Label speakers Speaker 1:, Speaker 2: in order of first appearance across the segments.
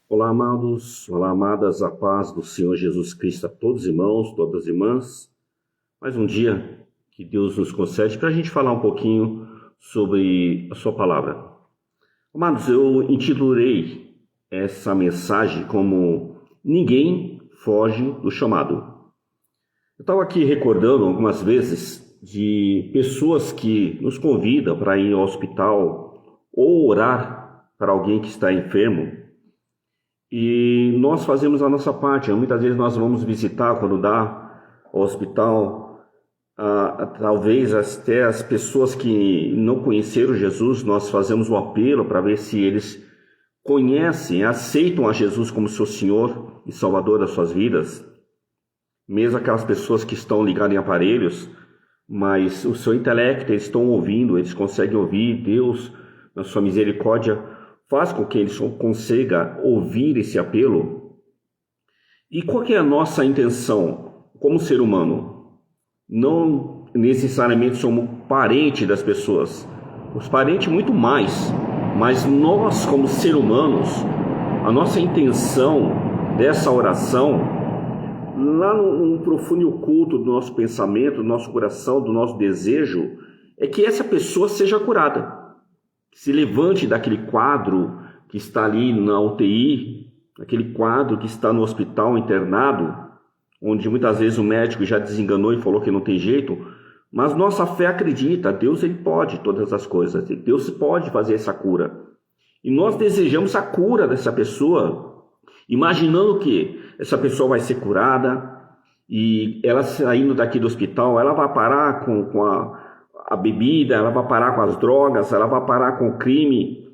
Speaker 1: Olá, amados, olá, amadas, a paz do Senhor Jesus Cristo a todos, irmãos, todas as irmãs. Mais um dia que Deus nos concede para a gente falar um pouquinho sobre a sua palavra. Amados, eu intitulei essa mensagem como Ninguém Foge do Chamado. Eu estava aqui recordando algumas vezes de pessoas que nos convidam para ir ao hospital ou orar para alguém que está enfermo. E nós fazemos a nossa parte. Muitas vezes nós vamos visitar quando dá ao hospital, talvez até as pessoas que não conheceram Jesus, nós fazemos um apelo para ver se eles conhecem, aceitam a Jesus como seu Senhor e Salvador das suas vidas. Mesmo aquelas pessoas que estão ligadas em aparelhos, mas o seu intelecto, eles estão ouvindo, eles conseguem ouvir. Deus, na sua misericórdia, faz com que eles consigam ouvir esse apelo. E qual que é a nossa intenção como ser humano? Não necessariamente somos parentes das pessoas, os parentes muito mais, mas nós como seres humanos, a nossa intenção dessa oração, lá no profundo e oculto do nosso pensamento, do nosso coração, do nosso desejo, é que essa pessoa seja curada. Se levante daquele quadro que está ali na UTI, aquele quadro que está no hospital internado, onde muitas vezes o médico já desenganou e falou que não tem jeito, mas nossa fé acredita, Deus ele pode todas as coisas, Deus pode fazer essa cura. E nós desejamos a cura dessa pessoa, imaginando que essa pessoa vai ser curada e ela saindo daqui do hospital, ela vai parar com a bebida, ela vai parar com as drogas, ela vai parar com o crime.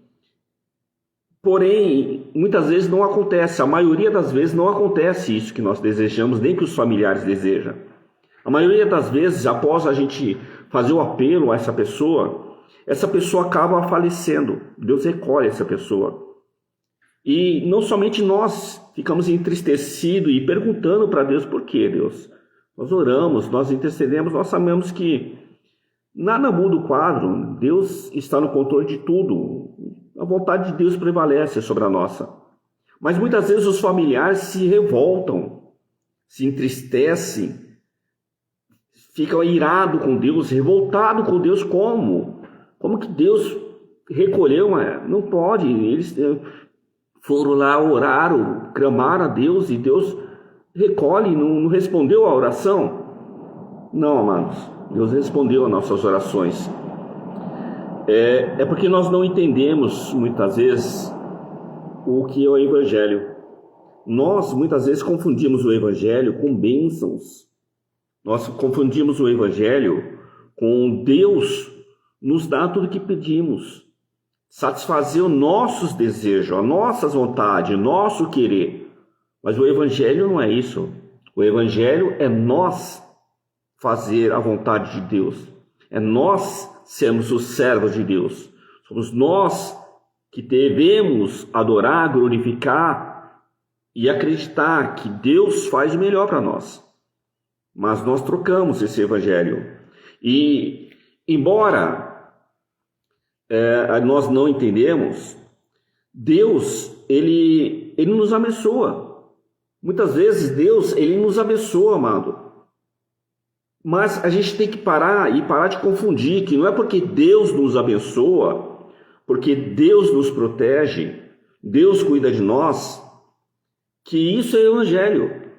Speaker 1: Porém, muitas vezes não acontece, a maioria das vezes não acontece isso que nós desejamos, nem que os familiares desejam. A maioria das vezes, após a gente fazer o apelo a essa pessoa acaba falecendo. Deus recolhe essa pessoa. E não somente nós ficamos entristecidos e perguntando para Deus, por que, Deus? Nós oramos, nós intercedemos, nós sabemos que nada muda o quadro, Deus está no controle de tudo, a vontade de Deus prevalece sobre a nossa. Mas muitas vezes os familiares se revoltam, se entristecem, ficam irados com Deus, revoltados com Deus. Como que Deus recolheu? Não pode, eles foram lá, oraram, clamaram a Deus e Deus recolhe, não respondeu a oração? Não, amados. Deus respondeu às nossas orações. É porque nós não entendemos, muitas vezes, o que é o Evangelho. Nós, muitas vezes, confundimos o Evangelho com bênçãos. Nós confundimos o Evangelho com Deus nos dá tudo o que pedimos. Satisfazer os nossos desejos, as nossas vontades, o nosso querer. Mas o Evangelho não é isso. O Evangelho é nós fazer a vontade de Deus. É nós sermos os servos de Deus. Somos nós que devemos adorar, glorificar e acreditar que Deus faz o melhor para nós. Mas nós trocamos esse evangelho. E, embora nós não entendemos, Deus, ele nos abençoa. Muitas vezes Deus, ele nos abençoa, amado. Mas a gente tem que parar de confundir que não é porque Deus nos abençoa, porque Deus nos protege, Deus cuida de nós, que isso é evangelho.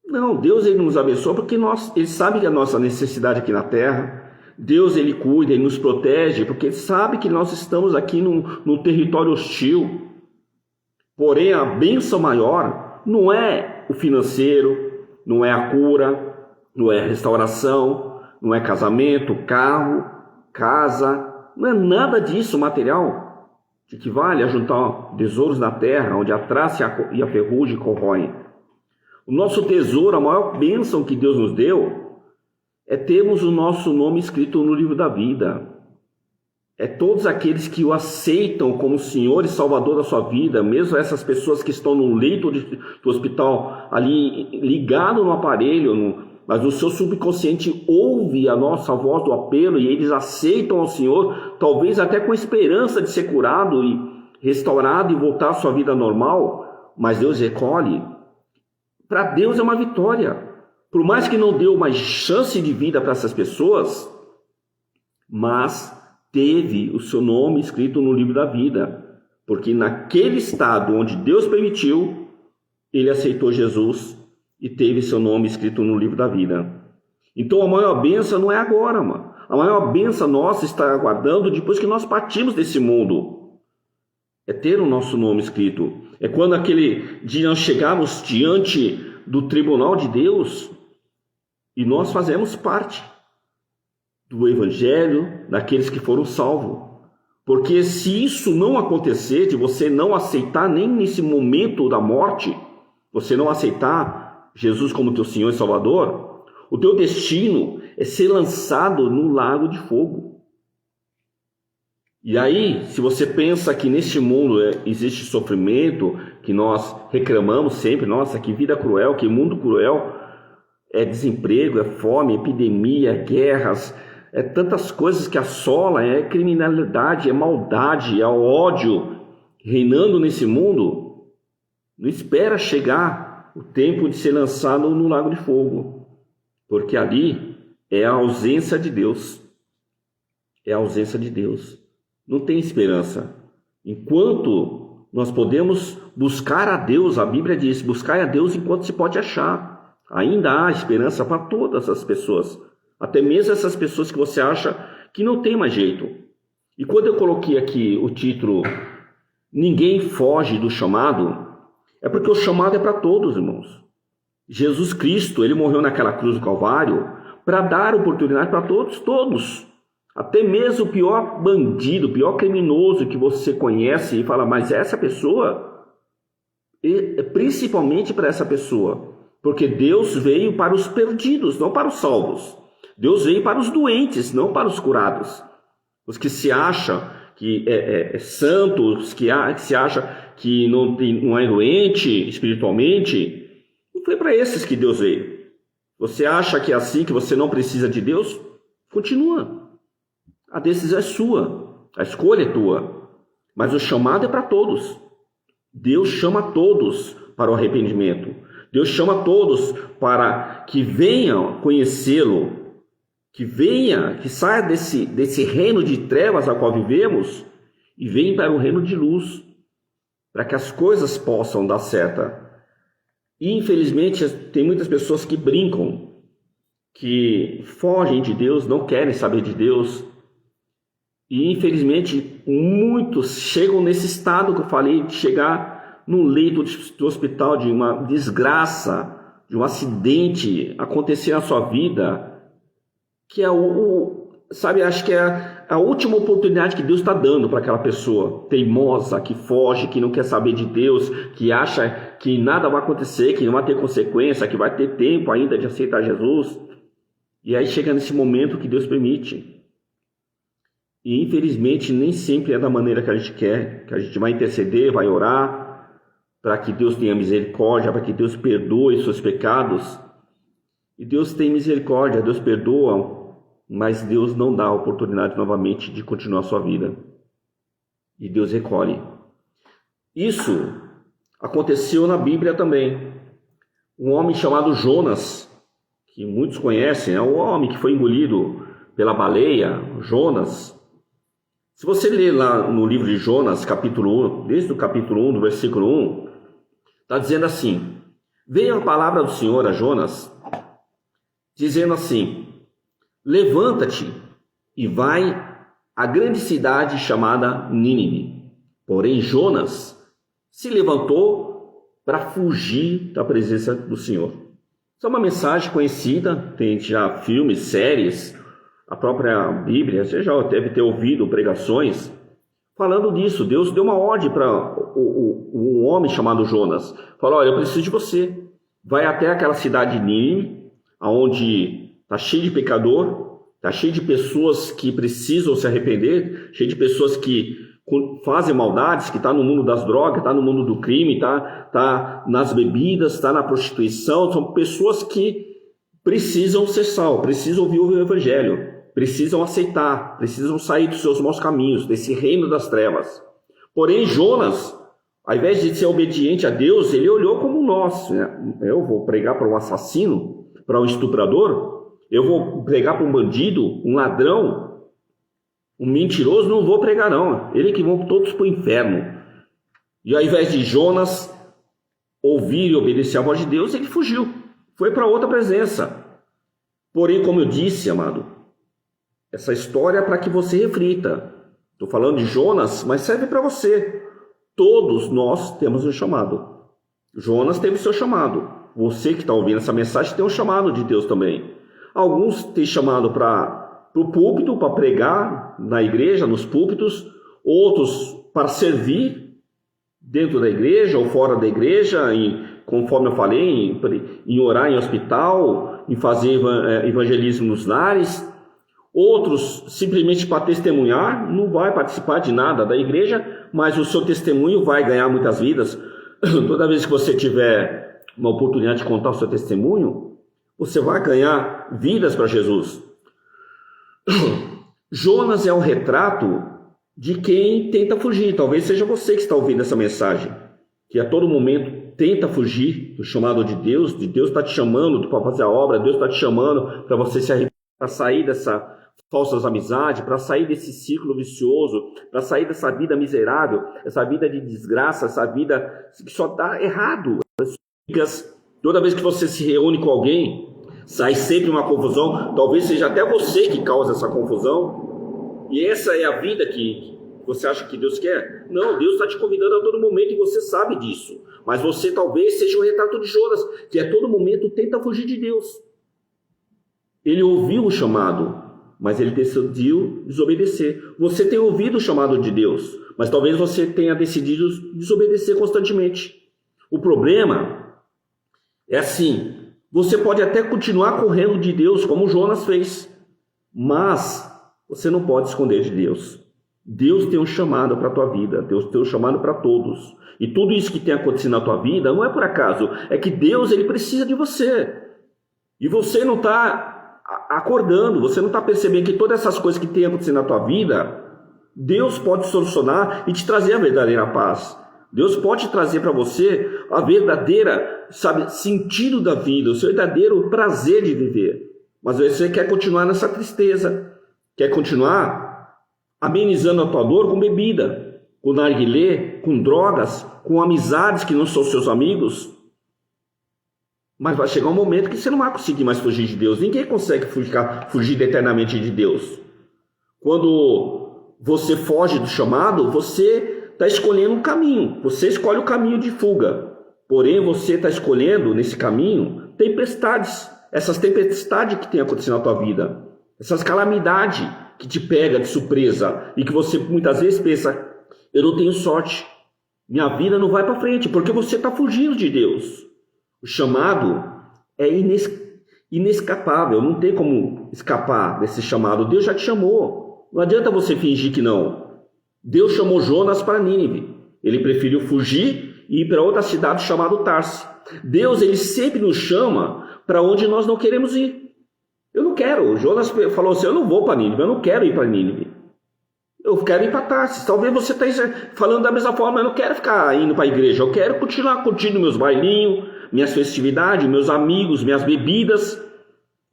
Speaker 1: Não, Deus ele nos abençoa porque ele sabe que a nossa necessidade aqui na terra, Deus ele cuida, ele nos protege, porque ele sabe que nós estamos aqui num território hostil. Porém, a bênção maior não é o financeiro, não é a cura, não é restauração, não é casamento, carro, casa, não é nada disso material, que equivale a juntar tesouros na terra, onde a traça e a ferrugem corroem. O nosso tesouro, a maior bênção que Deus nos deu, é termos o nosso nome escrito no livro da vida. É todos aqueles que o aceitam como Senhor e Salvador da sua vida, mesmo essas pessoas que estão no leito do hospital, ali ligado no aparelho, mas o seu subconsciente ouve a nossa voz do apelo e eles aceitam ao Senhor, talvez até com esperança de ser curado restaurado e voltar à sua vida normal, mas Deus recolhe. Para Deus é uma vitória. Por mais que não deu uma chance de vida para essas pessoas, mas teve o seu nome escrito no livro da vida. Porque naquele estado onde Deus permitiu, ele aceitou Jesus e teve seu nome escrito no livro da vida. Então a maior bênção não é agora, mano. A maior bênção nossa está aguardando depois que nós partimos desse mundo. É ter o nosso nome escrito. É quando aquele dia nós chegarmos diante do tribunal de Deus e nós fazemos parte do Evangelho, daqueles que foram salvos. Porque se isso não acontecer, de você não aceitar nem nesse momento da morte, você não aceitar Jesus como teu Senhor e Salvador, o teu destino é ser lançado no lago de fogo. E aí, se você pensa que neste mundo existe sofrimento, que nós reclamamos sempre, nossa, que vida cruel, que mundo cruel, é desemprego, é fome, é epidemia, é guerras, é tantas coisas que assolam, é criminalidade, é maldade, é ódio reinando nesse mundo. Não espera chegar o tempo de ser lançado no lago de fogo, porque ali é a ausência de Deus. É a ausência de Deus. Não tem esperança. Enquanto nós podemos buscar a Deus, a Bíblia diz, buscar a Deus enquanto se pode achar. Ainda há esperança para todas as pessoas. Até mesmo essas pessoas que você acha que não tem mais jeito. E quando eu coloquei aqui o título Ninguém foge do chamado, é porque o chamado é para todos, irmãos. Jesus Cristo, ele morreu naquela cruz do Calvário para dar oportunidade para todos. Até mesmo o pior bandido, o pior criminoso que você conhece e fala, mas essa pessoa, principalmente para essa pessoa, porque Deus veio para os perdidos, não para os salvos. Deus veio para os doentes, não para os curados. Os que se acham que é santo, os que se acham que não é doente espiritualmente, não foi para esses que Deus veio. Você acha que é assim, que você não precisa de Deus? Continua. A decisão é sua, a escolha é tua. Mas o chamado é para todos. Deus chama todos para o arrependimento. Deus chama todos para que venham conhecê-lo, que saia desse reino de trevas ao qual vivemos e venha para o reino de luz, para que as coisas possam dar certo. E infelizmente tem muitas pessoas que brincam, que fogem de Deus, não querem saber de Deus. E infelizmente muitos chegam nesse estado que eu falei, de chegar no leito do hospital, de uma desgraça, de um acidente acontecer na sua vida, que é acho que é a última oportunidade que Deus está dando para aquela pessoa teimosa, que foge, que não quer saber de Deus, que acha que nada vai acontecer, que não vai ter consequência, que vai ter tempo ainda de aceitar Jesus. E aí chega nesse momento que Deus permite. E infelizmente nem sempre é da maneira que a gente quer, que a gente vai interceder, vai orar, para que Deus tenha misericórdia, para que Deus perdoe seus pecados. E Deus tem misericórdia, Deus perdoa, mas Deus não dá a oportunidade novamente de continuar a sua vida. E Deus recolhe. Isso aconteceu na Bíblia também. Um homem chamado Jonas, que muitos conhecem, é o homem que foi engolido pela baleia, Jonas. Se você ler lá no livro de Jonas, capítulo 1, desde o capítulo 1, do versículo 1, está dizendo assim: veio a palavra do Senhor a Jonas, dizendo assim: levanta-te e vai à grande cidade chamada Nínive. Porém Jonas se levantou para fugir da presença do Senhor. Isso é uma mensagem conhecida, tem já filmes, séries, a própria Bíblia, você já deve ter ouvido pregações falando disso. Deus deu uma ordem para um homem chamado Jonas. Falou: olha, eu preciso de você. Vai até aquela cidade de Nínive, onde está cheio de pecador, está cheio de pessoas que precisam se arrepender, cheio de pessoas que fazem maldades, que está no mundo das drogas, está no mundo do crime, está nas bebidas, está na prostituição. São pessoas que precisam ser salvas, precisam ouvir o Evangelho, precisam aceitar, precisam sair dos seus maus caminhos, desse reino das trevas. Porém, Jonas, ao invés de ser obediente a Deus, ele olhou como nós, né? Eu vou pregar para um assassino, para um estuprador, eu vou pregar para um bandido, um ladrão, um mentiroso, não vou pregar não. Ele que vão todos para o inferno. E ao invés de Jonas ouvir e obedecer a voz de Deus, ele fugiu, foi para outra presença. Porém, como eu disse, amado, essa história é para que você reflita. Estou falando de Jonas, mas serve para você. Todos nós temos um chamado. Jonas teve seu chamado. Você que está ouvindo essa mensagem tem um chamado de Deus também. Alguns têm chamado para o púlpito, para pregar na igreja, nos púlpitos. Outros para servir dentro da igreja ou fora da igreja, conforme eu falei, em orar em hospital, em fazer evangelismo nos lares. Outros simplesmente para testemunhar, não vai participar de nada da igreja, mas o seu testemunho vai ganhar muitas vidas. Toda vez que você tiver uma oportunidade de contar o seu testemunho, você vai ganhar vidas para Jesus. Jonas é um retrato de quem tenta fugir. Talvez seja você que está ouvindo essa mensagem, que a todo momento tenta fugir do chamado de Deus. Deus está te chamando para fazer a obra, Deus está te chamando para você se arrepender, para sair dessa falsas amizades, para sair desse ciclo vicioso, para sair dessa vida miserável, essa vida de desgraça, essa vida que só dá errado. Toda vez que você se reúne com alguém, sai sempre uma confusão. Talvez seja até você que causa essa confusão. E essa é a vida que você acha que Deus quer? Não, Deus está te convidando a todo momento e você sabe disso. Mas você talvez seja o retrato de Jonas, que a todo momento tenta fugir de Deus. Ele ouviu o chamado, mas ele decidiu desobedecer. Você tem ouvido o chamado de Deus, mas talvez você tenha decidido desobedecer constantemente. O problema é assim, você pode até continuar correndo de Deus, como Jonas fez, mas você não pode esconder de Deus. Deus tem um chamado para a tua vida, Deus tem um chamado para todos. E tudo isso que tem acontecido na tua vida não é por acaso, é que Deus ele precisa de você. E você não está acordando, você não está percebendo que todas essas coisas que tem acontecido na tua vida, Deus pode solucionar e te trazer a verdadeira paz. Deus pode trazer para você a verdadeira, sentido da vida, o seu verdadeiro prazer de viver. Mas você quer continuar nessa tristeza, quer continuar amenizando a tua dor com bebida, com narguilé, com drogas, com amizades que não são seus amigos. Mas vai chegar um momento que você não vai conseguir mais fugir de Deus. Ninguém consegue fugir eternamente de Deus. Quando você foge do chamado, você está escolhendo um caminho. Você escolhe o caminho de fuga. Porém, você está escolhendo nesse caminho tempestades. Essas tempestades que tem acontecido na tua vida. Essas calamidades que te pega de surpresa. E que você muitas vezes pensa, eu não tenho sorte. Minha vida não vai para frente. Porque você está fugindo de Deus. O chamado é inescapável, não tem como escapar desse chamado. Deus já te chamou, não adianta você fingir que não. Deus chamou Jonas para Nínive, ele preferiu fugir e ir para outra cidade chamada Tarse. Deus ele sempre nos chama para onde nós não queremos ir. Eu não quero, Jonas falou assim, eu não vou para Nínive, eu não quero ir para Nínive. Eu quero ir para Tarse. Talvez você esteja falando da mesma forma, eu não quero ficar indo para a igreja, eu quero continuar curtindo meus bailinhos, minhas festividades, meus amigos, minhas bebidas.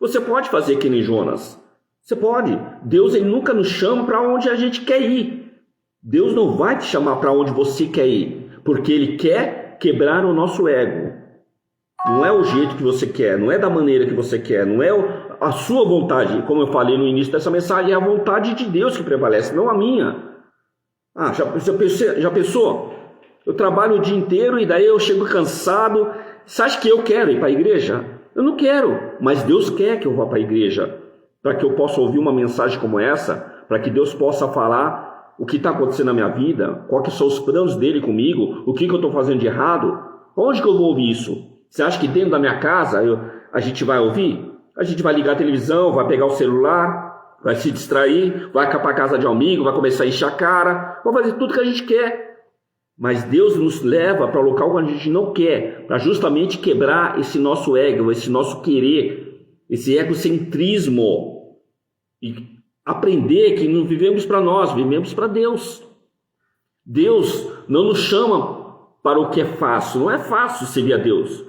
Speaker 1: Você pode fazer que nem Jonas. Você pode. Deus ele nunca nos chama para onde a gente quer ir. Deus não vai te chamar para onde você quer ir, porque Ele quer quebrar o nosso ego. Não é o jeito que você quer, não é da maneira que você quer, não é a sua vontade. Como eu falei no início dessa mensagem, é a vontade de Deus que prevalece, não a minha. Já pensou? Eu trabalho o dia inteiro e daí eu chego cansado. Você acha que eu quero ir para a igreja? Eu não quero, mas Deus quer que eu vá para a igreja, para que eu possa ouvir uma mensagem como essa, para que Deus possa falar o que está acontecendo na minha vida, quais são os planos dele comigo, o que eu estou fazendo de errado. Onde que eu vou ouvir isso? Você acha que dentro da minha casa a gente vai ouvir? A gente vai ligar a televisão, vai pegar o celular, vai se distrair, vai para a casa de um amigo, vai começar a encher a cara, vai fazer tudo que a gente quer. Mas Deus nos leva para o local onde a gente não quer, para justamente quebrar esse nosso ego, esse nosso querer, esse egocentrismo. E aprender que não vivemos para nós, vivemos para Deus. Deus não nos chama para o que é fácil. Não é fácil servir a Deus.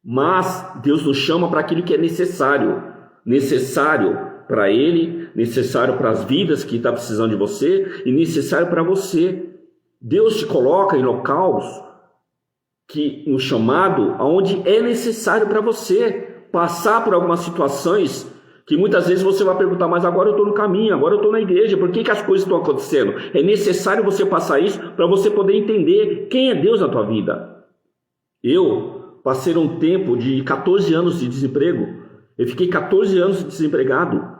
Speaker 1: Mas Deus nos chama para aquilo que é necessário. Necessário para Ele, necessário para as vidas que está precisando de você e necessário para você. Deus te coloca em locais no chamado onde é necessário para você passar por algumas situações que muitas vezes você vai perguntar, mas agora eu estou no caminho, agora eu estou na igreja, por que as coisas estão acontecendo? É necessário você passar isso para você poder entender quem é Deus na tua vida. Eu passei um tempo de 14 anos de desemprego, eu fiquei 14 anos desempregado,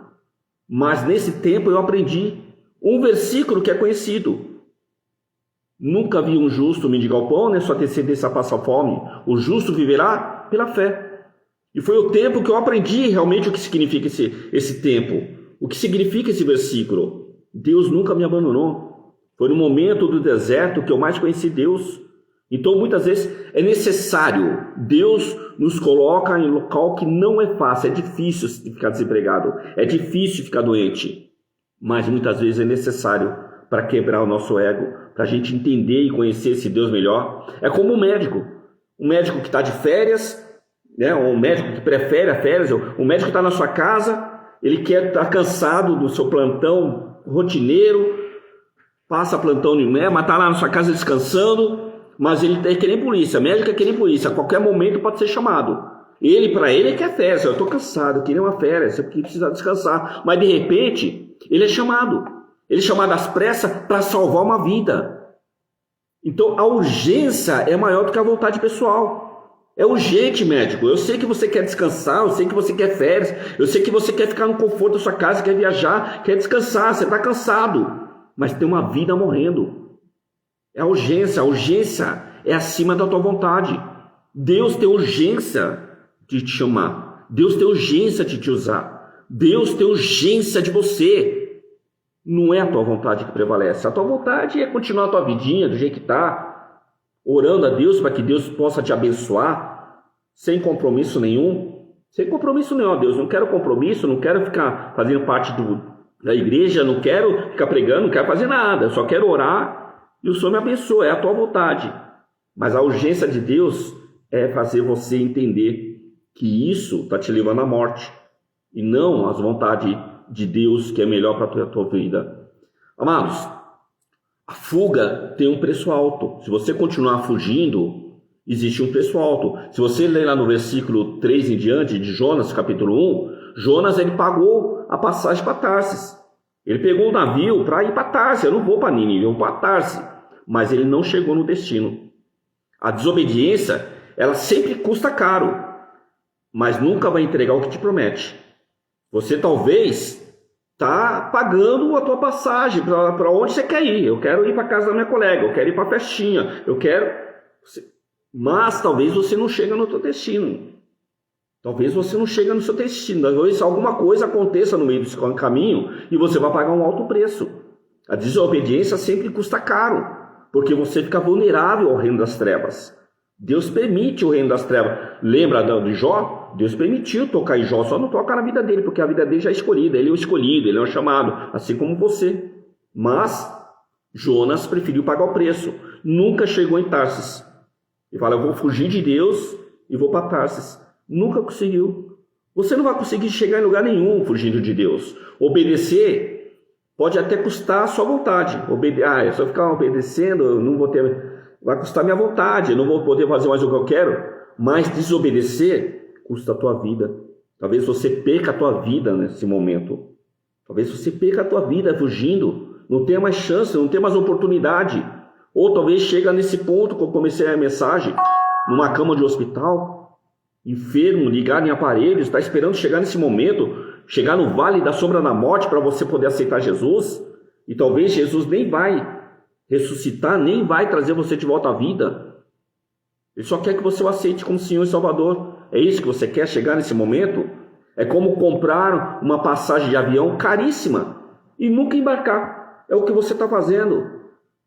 Speaker 1: mas nesse tempo eu aprendi um versículo que é conhecido. Nunca vi um justo mendigar o pão, nem sua descendência passar fome. O justo viverá pela fé. E foi o tempo que eu aprendi realmente o que significa esse tempo. O que significa esse versículo. Deus nunca me abandonou. Foi no momento do deserto que eu mais conheci Deus. Então muitas vezes é necessário. Deus nos coloca em um local que não é fácil. É difícil ficar desempregado. É difícil ficar doente. Mas muitas vezes é necessário para quebrar o nosso ego, para a gente entender e conhecer esse Deus melhor. É como um médico que está de férias, né? Um médico que prefere a férias, um médico que está na sua casa, ele quer estar cansado do seu plantão rotineiro, passa plantão, né? Mas está lá na sua casa descansando, mas ele é que nem polícia, médico é que nem polícia, a qualquer momento pode ser chamado. Para ele quer férias, eu estou cansado, eu queria uma férias, eu preciso descansar, mas de repente ele é chamado. Ele é chamado às pressas para salvar uma vida. Então a urgência é maior do que a vontade pessoal. É urgente, médico. Eu sei que você quer descansar, eu sei que você quer férias, eu sei que você quer ficar no conforto da sua casa, quer viajar, quer descansar, você está cansado. Mas tem uma vida morrendo. É a urgência é acima da tua vontade. Deus tem urgência de te chamar. Deus tem urgência de te usar. Deus tem urgência de você. Não é a tua vontade que prevalece. A tua vontade é continuar a tua vidinha do jeito que está, orando a Deus para que Deus possa te abençoar, sem compromisso nenhum. Sem compromisso nenhum, Deus. Não quero compromisso, não quero ficar fazendo parte da igreja, não quero ficar pregando, não quero fazer nada. Eu só quero orar e o Senhor me abençoa. É a tua vontade. Mas a urgência de Deus é fazer você entender que isso está te levando à morte e não as vontades de Deus que é melhor para a tua vida. Amados, a fuga tem um preço alto. Se você continuar fugindo, existe um preço alto. Se você ler lá no versículo 3 em diante de Jonas, capítulo 1, Jonas ele pagou a passagem para Tarsis. Ele pegou o navio para ir para Tarsis. Eu não vou para Nínive, eu vou para Tarsis. Mas ele não chegou no destino. A desobediência, ela sempre custa caro, mas nunca vai entregar o que te promete. Você talvez está pagando a tua passagem para onde você quer ir. Eu quero ir para a casa da minha colega, eu quero ir para a festinha, mas talvez você não chegue no teu destino. Talvez você não chegue no seu destino. Talvez alguma coisa aconteça no meio do caminho e você vai pagar um alto preço. A desobediência sempre custa caro, porque você fica vulnerável ao reino das trevas. Deus permite o reino das trevas. Lembra de Jó? Deus permitiu tocar em Jó, só não toca na vida dele, porque a vida dele já é escolhida, ele é o escolhido, ele é o chamado, assim como você. Mas Jonas preferiu pagar o preço, nunca chegou em Tarsis. Ele fala, eu vou fugir de Deus e vou para Tarsis. Nunca conseguiu. Você não vai conseguir chegar em lugar nenhum fugindo de Deus. Obedecer pode até custar a sua vontade. Se eu ficar obedecendo, eu não vou ter... Vai custar minha vontade, eu não vou poder fazer mais o que eu quero. Mas desobedecer custa a tua vida. Talvez você perca a tua vida nesse momento. Talvez você perca a tua vida fugindo. Não tenha mais chance, não tenha mais oportunidade. Ou talvez chega nesse ponto que eu comecei a mensagem, numa cama de hospital, enfermo, ligado em aparelhos, está esperando chegar nesse momento, chegar no vale da sombra da morte para você poder aceitar Jesus. E talvez Jesus nem vai ressuscitar, nem vai trazer você de volta à vida. Ele só quer que você o aceite como Senhor e Salvador. É isso que você quer, chegar nesse momento? É como comprar uma passagem de avião caríssima e nunca embarcar. É o que você está fazendo.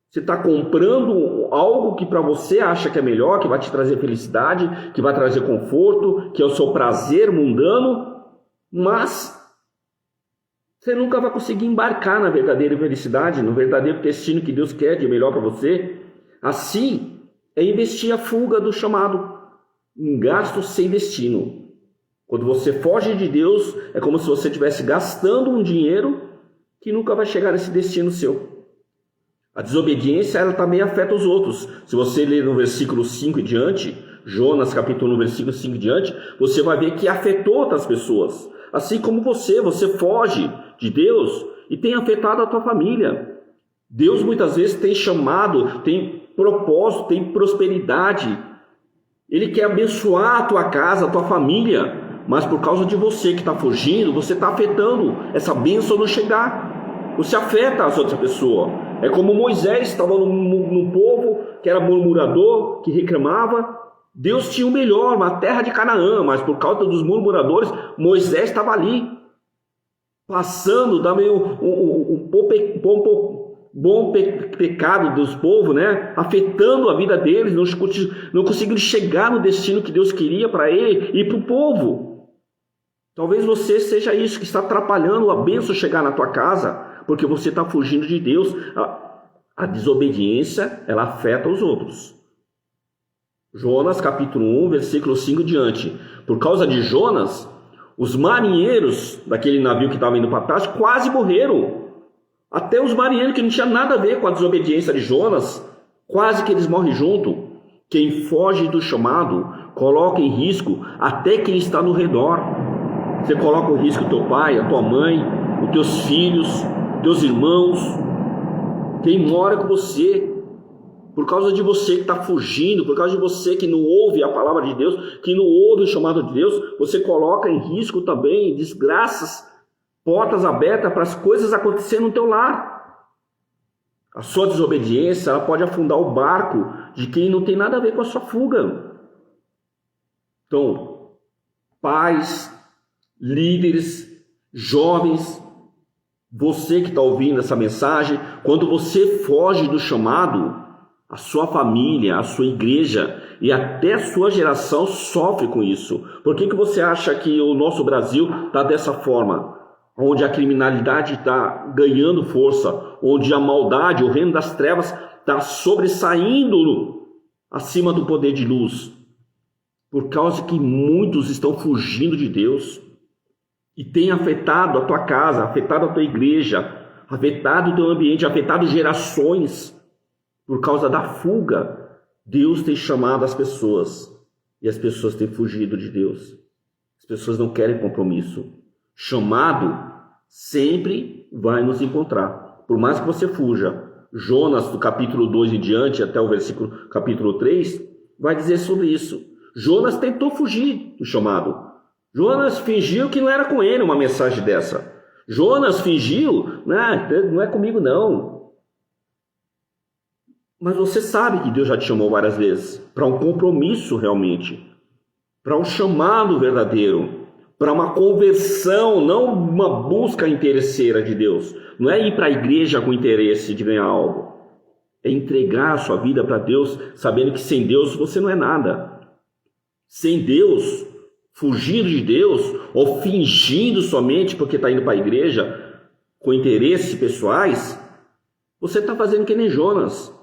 Speaker 1: Você está comprando algo que para você acha que é melhor, que vai te trazer felicidade, que vai trazer conforto, que é o seu prazer mundano, mas Você nunca vai conseguir embarcar na verdadeira felicidade, no verdadeiro destino que Deus quer de melhor para você. Assim, é investir a fuga do chamado em gastos sem destino. Quando você foge de Deus, é como se você estivesse gastando um dinheiro que nunca vai chegar nesse destino seu. A desobediência, ela também afeta os outros. Se você ler no versículo 5 e diante, Jonas capítulo 1, versículo 5 e diante, você vai ver que afetou outras pessoas. Assim como você foge de Deus e tem afetado a tua família. Deus muitas vezes tem chamado, tem propósito, tem prosperidade. Ele quer abençoar a tua casa, a tua família. Mas por causa de você que está fugindo, você está afetando essa bênção não chegar. Você afeta as outras pessoas. É como Moisés estava no povo que era murmurador, que reclamava. Deus tinha o melhor, uma terra de Canaã, mas por causa dos murmuradores, Moisés estava ali, passando também o bom pecado dos povos, né? Afetando a vida deles, não conseguindo chegar no destino que Deus queria para ele e para o povo. Talvez você seja isso que está atrapalhando a bênção chegar na tua casa, porque você está fugindo de Deus. A desobediência, ela afeta os outros. Jonas capítulo 1, versículo 5 diante. Por causa de Jonas, os marinheiros daquele navio que estava indo para trás quase morreram. Até os marinheiros que não tinham nada a ver com a desobediência de Jonas, quase que eles morrem junto. Quem foge do chamado, coloca em risco até quem está no redor. Você coloca em risco o teu pai, a tua mãe, os teus filhos, teus irmãos, quem mora com você. Por causa de você que está fugindo, por causa de você que não ouve a palavra de Deus, que não ouve o chamado de Deus, você coloca em risco também desgraças, portas abertas para as coisas acontecerem no teu lar. A sua desobediência, ela pode afundar o barco de quem não tem nada a ver com a sua fuga. Então, pais, líderes, jovens, você que está ouvindo essa mensagem, quando você foge do chamado, a sua família, a sua igreja e até a sua geração sofre com isso. Por que você acha que o nosso Brasil está dessa forma? Onde a criminalidade está ganhando força, onde a maldade, o reino das trevas está sobressaindo acima do poder de luz. Por causa que muitos estão fugindo de Deus e tem afetado a tua casa, afetado a tua igreja, afetado o teu ambiente, afetado gerações. Por causa da fuga, Deus tem chamado as pessoas e as pessoas têm fugido de Deus. As pessoas não querem compromisso. Chamado sempre vai nos encontrar, por mais que você fuja. Jonas, do capítulo 2 em diante, até o versículo capítulo 3, vai dizer sobre isso. Jonas tentou fugir do chamado. Jonas fingiu que não era com ele uma mensagem dessa. Jonas fingiu, não é comigo não. Mas você sabe que Deus já te chamou várias vezes para um compromisso realmente, para um chamado verdadeiro, para uma conversão, não uma busca interesseira de Deus. Não é ir para a igreja com interesse de ganhar algo. É entregar a sua vida para Deus, sabendo que sem Deus você não é nada. Sem Deus, fugindo de Deus, ou fingindo somente porque está indo para a igreja com interesses pessoais, você está fazendo que nem Jonas.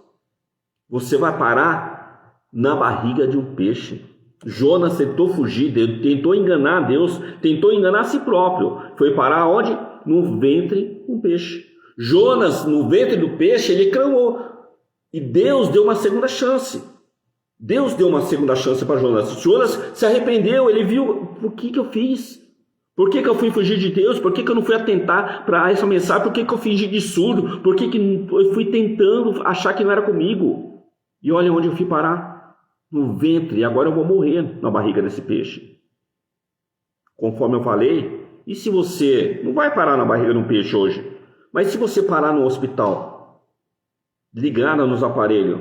Speaker 1: Você vai parar na barriga de um peixe. Jonas tentou fugir, tentou enganar Deus, tentou enganar a si próprio. Foi parar onde? No ventre de um peixe. Jonas, no ventre do peixe, ele clamou. E Deus deu uma segunda chance. Deus deu uma segunda chance para Jonas. Jonas se arrependeu, ele viu, por que eu fiz? Por que eu fui fugir de Deus? Por que eu não fui atentar para essa mensagem? Por que eu fingi de surdo? Por que eu fui tentando achar que não era comigo? E olha onde eu fui parar, no ventre, e agora eu vou morrer na barriga desse peixe. Conforme eu falei, e se você não vai parar na barriga de um peixe hoje, mas se você parar no hospital, ligada nos aparelhos,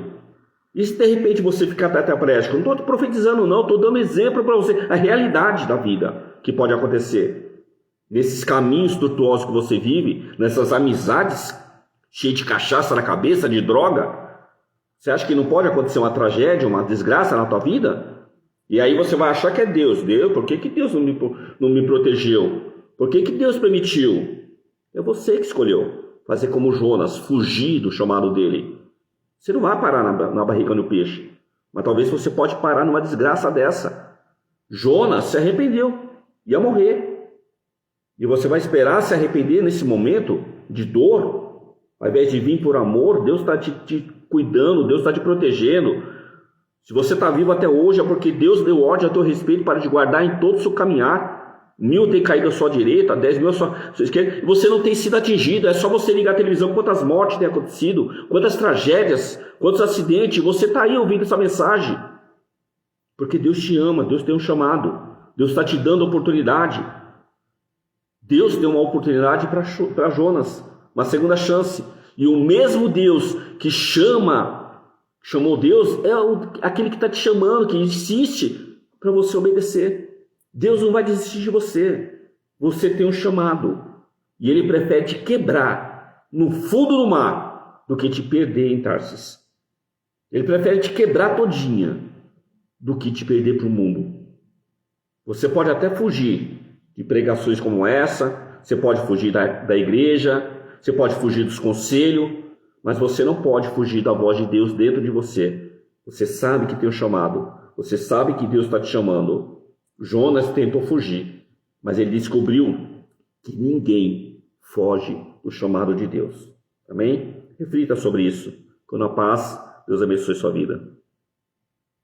Speaker 1: e se de repente você ficar tetraplégico, não estou profetizando não, estou dando exemplo para você, a realidade da vida que pode acontecer. Nesses caminhos tortuosos que você vive, nessas amizades cheias de cachaça na cabeça, de droga, você acha que não pode acontecer uma tragédia, uma desgraça na tua vida? E aí você vai achar que é Deus. Por que Deus não me protegeu? Por que Deus permitiu? É você que escolheu fazer como Jonas, fugir do chamado dele. Você não vai parar na barriga do peixe, mas talvez você pode parar numa desgraça dessa. Jonas se arrependeu, ia morrer. E você vai esperar se arrepender nesse momento de dor, ao invés de vir por amor. Deus está te cuidando, Deus está te protegendo. Se você está vivo até hoje é porque Deus deu ordem a teu respeito para te guardar em todo o seu caminhar. 1000 tem caído à sua direita, 10.000 à sua esquerda, e você não tem sido atingido. É só você ligar a televisão, quantas mortes têm acontecido, quantas tragédias, quantos acidentes. Você está aí ouvindo essa mensagem, porque Deus te ama, Deus tem um chamado, Deus está te dando oportunidade. Deus deu uma oportunidade para Jonas, uma segunda chance. E o mesmo Deus que chamou Deus, é aquele que está te chamando, que insiste para você obedecer. Deus não vai desistir de você. Você tem um chamado. E Ele prefere te quebrar no fundo do mar do que te perder em Tarsis. Ele prefere te quebrar todinha do que te perder para o mundo. Você pode até fugir de pregações como essa, você pode fugir da igreja, você pode fugir dos conselhos, mas você não pode fugir da voz de Deus dentro de você. Você sabe que tem um chamado, você sabe que Deus está te chamando. Jonas tentou fugir, mas ele descobriu que ninguém foge do chamado de Deus. Amém? Reflita sobre isso. Com a paz, Deus abençoe sua vida.